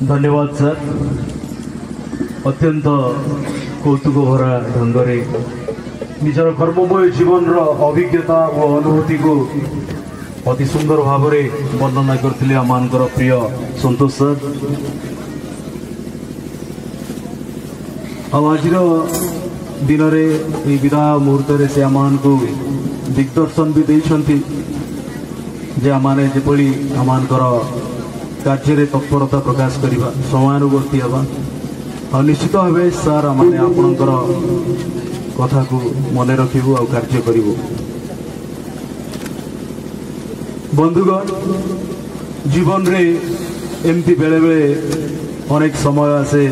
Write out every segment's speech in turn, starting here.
धन्यवाद सर। अत्यंत कौतुक भरा ढंगरे निजर कर्ममय जीवन अभिज्ञता और अनुभूति को अति सुंदर भाव में वर्णना करते आमर प्रिय संतोष सर। आज दिन में विदाय मुहूर्त से आम को दिग्दर्शन भी देते जे आम जपरी आमर कार्य तत्परता प्रकाश करवा समानुवर्ती हवा और निश्चित भाव सार आम आपणकर कथा को मन रखू आ कार्य करूँ। बंधुगण जीवन रे एमती बेले बेले अनेक समय आसे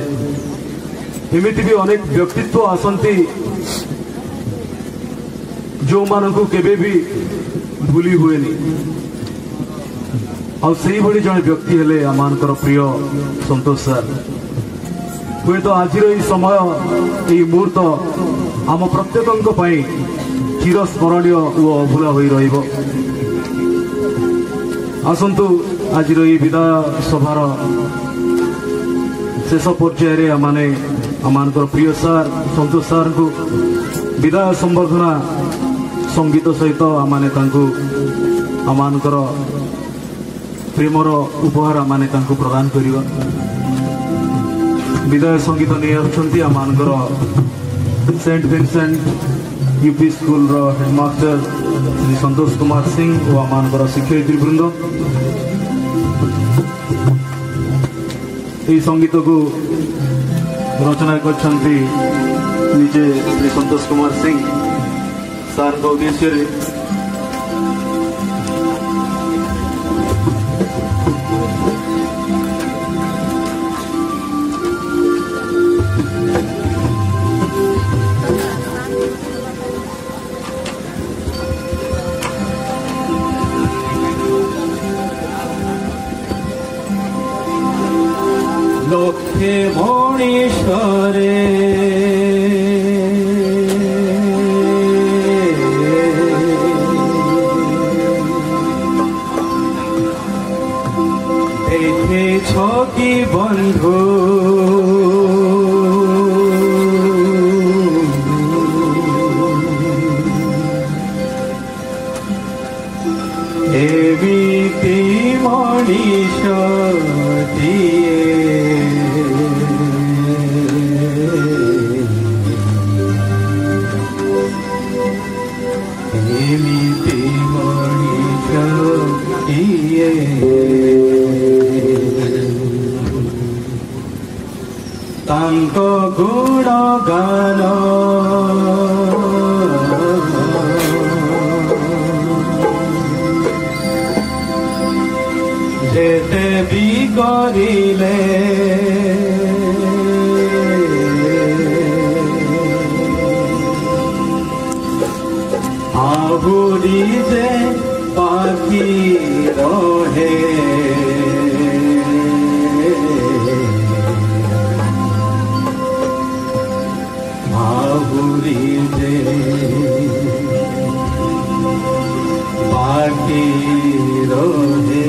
एमती भी अनेक व्यक्तित्व आसंती जो मान को केबे भी भूली हुए और से भली जड़े व्यक्ति हेले आमर प्रिय संतोष सर। हुए तो आज समय ये मुहूर्त आम प्रत्येक चिरस्मरणीय और अभूला हो रही। आसतु आज विदाय सभार शेष पर्यायर आमर प्रिय सार संतोष सार को विदाय संबर्धना संगीत सहित आमने आमर प्रेमर उपहार आमने प्रदान करवा। विदाय संगीत नहीं आसुंच आमर saint Vincent UP school headmaster Shri Santosh Kumar Singh और आमर शिक्षयित्री वृंद। ये संगीत को रचना करछंती निजे श्री संतोष कुमार सिंह सार का उद्देश्य लक्ष्य भुवनेश्वरे देखेछ कि बंधु एमिति मनीष तांको गुण गान जेते भी करिले आहुरी जे बाकी रहे बाकी रहे।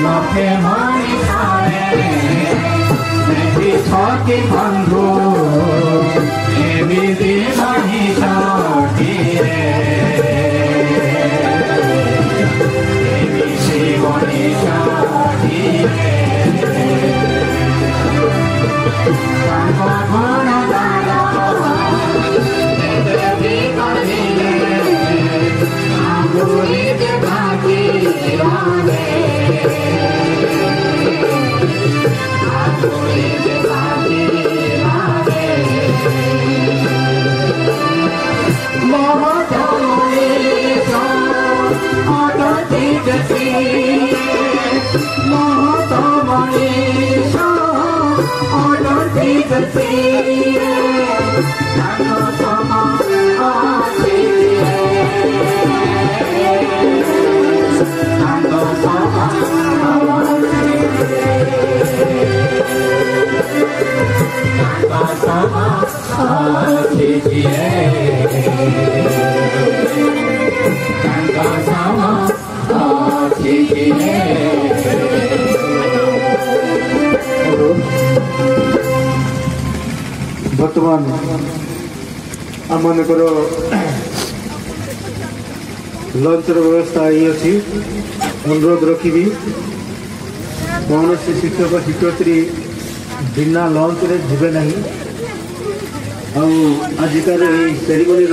लखे मनी छके बंधु एमिति नहीं छठी एमिति बनी छठी गुण आंगुरी भागी बर्तमान आम लंच व्यवस्था ही अच्छी अनुरोध रखी कौन से शिक्षक शिक्षयित्री बिना लंच रे जीवे नहीं आजिकार सेरिमनी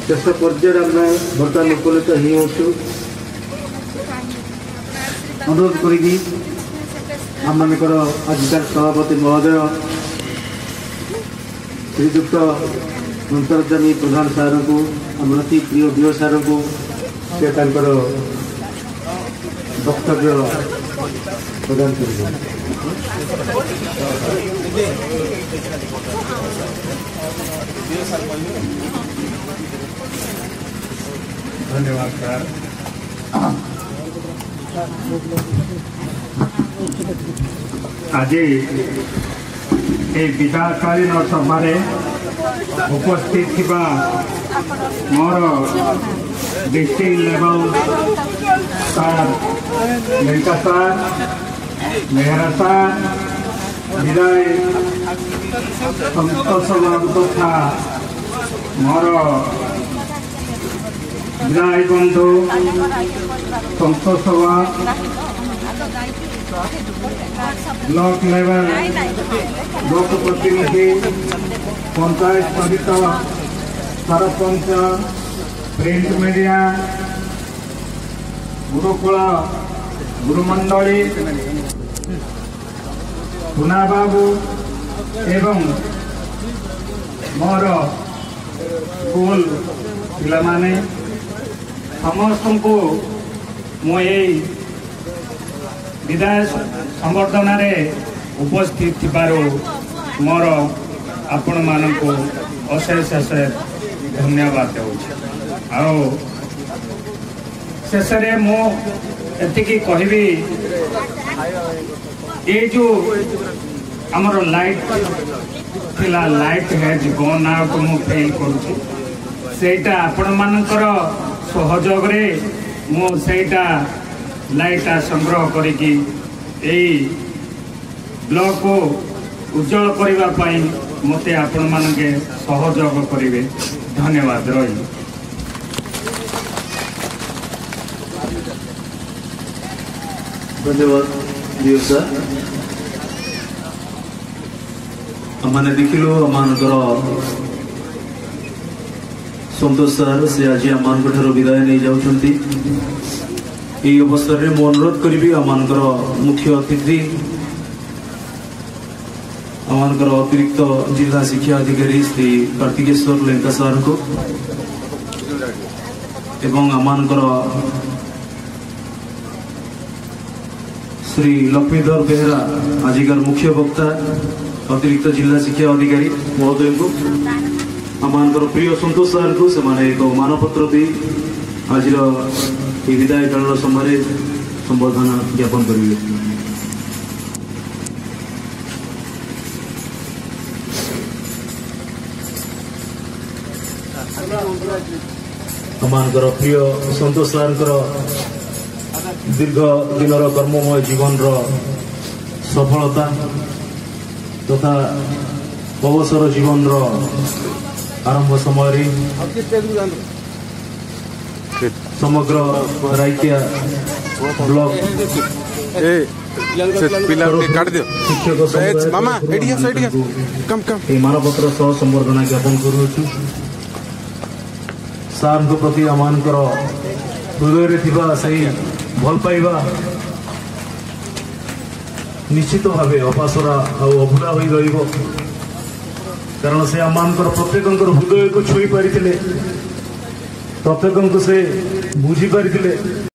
शेष पर्यायर आम बर्तमान उपनीत हो अनुरोध करी आम आजिकार सभापति महोदय श्रीजुक्त अंतर्जामी प्रधान सार को आम अति प्रिय डीओ सार को से वक्तव्य प्रदान कर धन्यवाद सर। आज विदाकालीन सभा उपस्थित थिबा मोर district level sir Lalita sir Mehra sir विदाय संतोष तथा मोर विदाय बंधु संतोष ब्लॉक लेवल लोक प्रतिनिधि पंचायत समिति सरपंच प्रिंट मीडिया गुरुकुल गुरुमंडली पुना बाबू एवं मोर स्कूल पिला माने समस्त को मुझे विदाय संबर्धन उपस्थित थिबारो मोर आपण मानक अशेष अशेष धन्यवाद देउछि। शेष मुझे कहबी ये जो आमर लाइट थिला लाइट हैज गॉन आउट मु फील करूछि सेटा आपण मानकर सहयोग रे मु सेटा लाइटा संग्रह करिकी एई ब्लॉक को उज्जवल करिबा पई मते आपण मानके सहयोग करिवे। धन्यवाद रही। धन्यवाद दियो सर। हमने देखिलु आमनकर संतोष सर से आज आमनकर विदाय नहीं जाउछंती। ये अवसर में मु अनुरोध करी आमनकर मुख्य अतिथि आमनकर अतिरिक्त जिला शिक्षा अधिकारी श्री कार्तिकेश्वर लेंका सर को एवं आमनकर श्री लक्ष्मीधर बेहरा आजिकार मुख्य वक्ता अतिरिक्त जिला शिक्षा अधिकारी महोदय को आमनकर प्रिय संतोष सर को से एक मानपत्र दे आज विदाय कालन समय संबर्धना ज्ञापन करेंगे। आमर प्रिय संतोष सार दीर्घ दिन कर्ममय जीवन सफलता तथा अवसर जीवन आरंभ समय समग्र राइकिया ब्लॉक शिक्षक मानपत्र सह संबर्धना ज्ञापन करुछु। सार प्रति आम हृदय से भल पाइबा निश्चित भाव अपासरा अभुला हो रही कारण से आम प्रत्येक हृदय को छुई पारि प्रत्येक से बुझी पारि।